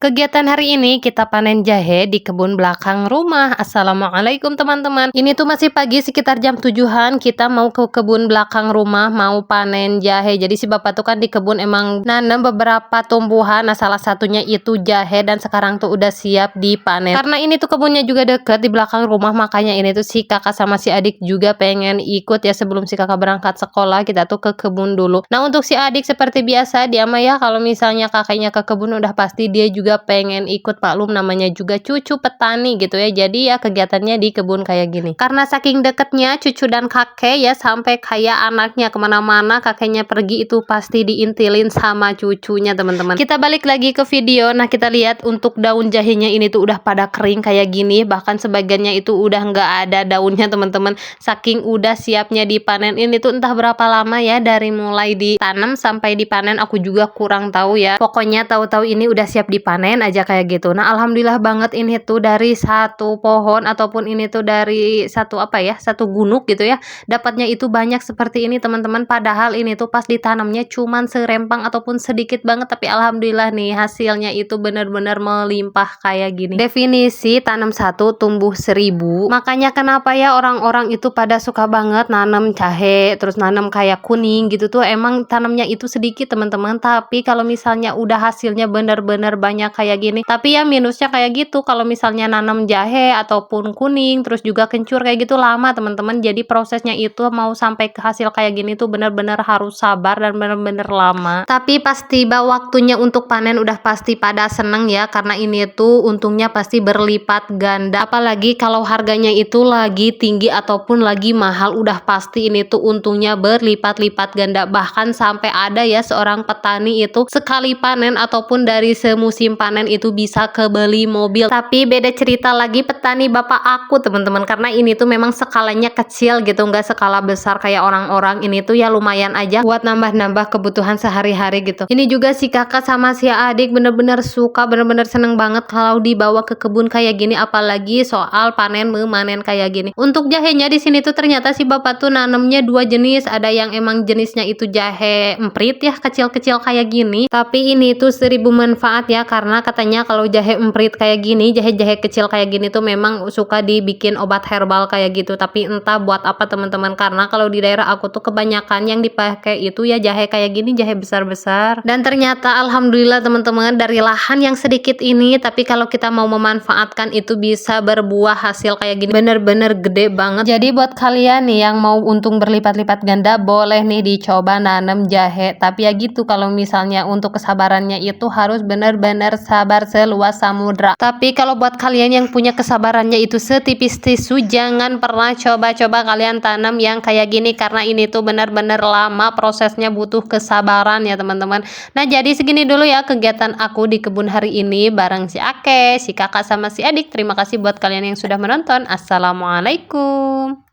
Kegiatan hari ini kita panen jahe di kebun belakang rumah. Assalamualaikum teman-teman. Ini tuh masih pagi sekitar jam 7-an. Kita mau ke kebun belakang rumah mau panen jahe. Jadi si bapak tuh kan di kebun emang nanam beberapa tumbuhan. Nah salah satunya itu jahe dan sekarang tuh udah siap dipanen. Karena ini tuh kebunnya juga deket di belakang rumah, makanya ini tuh si kakak sama si adik juga pengen ikut ya. Sebelum si kakak berangkat sekolah kita tuh ke kebun dulu. Nah untuk si adik seperti biasa dia mah ya kalau misalnya kakaknya ke kebun udah pasti dia juga pengen ikut, maklum namanya juga cucu petani gitu ya. Jadi ya kegiatannya di kebun kayak gini. Karena saking deketnya cucu dan kakek ya, sampai kayak anaknya kemana-mana kakeknya pergi itu pasti diintilin sama cucunya teman-teman. Kita balik lagi ke video. Nah kita lihat untuk daun jahenya ini tuh udah pada kering kayak gini, bahkan sebagiannya itu udah nggak ada daunnya teman-teman. Saking udah siapnya dipanen. Ini tuh entah berapa lama ya dari mulai ditanam sampai dipanen, aku juga kurang tahu ya. Pokoknya tahu-tahu ini udah siap dipanen aja kayak gitu. Nah alhamdulillah banget ini tuh dari satu pohon ataupun ini tuh dari satu satu gunung gitu ya, dapatnya itu banyak seperti ini teman-teman. Padahal ini tuh pas ditanamnya cuman serempang ataupun sedikit banget, tapi alhamdulillah nih hasilnya itu benar-benar melimpah kayak gini. Definisi tanam satu tumbuh 1000. Makanya kenapa ya orang-orang itu pada suka banget nanam jahe terus nanam kayak kuning gitu tuh, emang tanamnya itu sedikit teman-teman, tapi kalau misalnya udah hasilnya benar-benar banyak kayak gini. Tapi ya minusnya kayak gitu, kalau misalnya nanam jahe ataupun kuning terus juga kencur kayak gitu lama teman-teman. Jadi prosesnya itu mau sampai ke hasil kayak gini tuh benar-benar harus sabar dan benar-benar lama. Tapi pas tiba waktunya untuk panen udah pasti pada seneng ya, karena ini tuh untungnya pasti berlipat ganda. Apalagi kalau harganya itu lagi tinggi ataupun lagi mahal, udah pasti ini tuh untungnya berlipat-lipat ganda. Bahkan sampai ada ya seorang petani itu sekali panen ataupun dari semusim panen itu bisa kebeli mobil. Tapi beda cerita lagi petani bapak aku teman-teman, karena ini tuh memang skalanya kecil gitu, nggak skala besar kayak orang-orang. Ini tuh ya lumayan aja buat nambah-nambah kebutuhan sehari-hari gitu. Ini juga si kakak sama si adik bener-bener suka, bener-bener seneng banget kalau dibawa ke kebun kayak gini, apalagi soal panen memanen kayak gini. Untuk jahenya di sini tuh ternyata si bapak tuh nanemnya dua jenis. Ada yang emang jenisnya itu jahe emprit ya, kecil-kecil kayak gini, tapi ini tuh 1000 manfaat ya, karena katanya kalau jahe emprit kayak gini, jahe-jahe kecil kayak gini tuh memang suka dibikin obat herbal kayak gitu. Tapi entah buat apa teman-teman, karena kalau di daerah aku tuh kebanyakan yang dipakai itu ya jahe kayak gini, jahe besar-besar. Dan ternyata alhamdulillah teman-teman, dari lahan yang sedikit ini tapi kalau kita mau memanfaatkan itu bisa berbuah hasil kayak gini bener-bener gede banget. Jadi buat kalian nih yang mau untung berlipat-lipat ganda, boleh nih dicoba nanam jahe. Tapi ya gitu, kalau misalnya untuk kesabarannya itu harus benar-benar sabar seluas samudra. Tapi kalau buat kalian yang punya kesabarannya itu setipis tisu, jangan pernah coba-coba kalian tanam yang kayak gini, karena ini tuh benar-benar lama prosesnya, butuh kesabaran ya teman-teman. Nah jadi segini dulu ya kegiatan aku di kebun hari ini bareng si Ake, si kakak sama si adik. Terima kasih buat kalian yang sudah menonton. Assalamualaikum.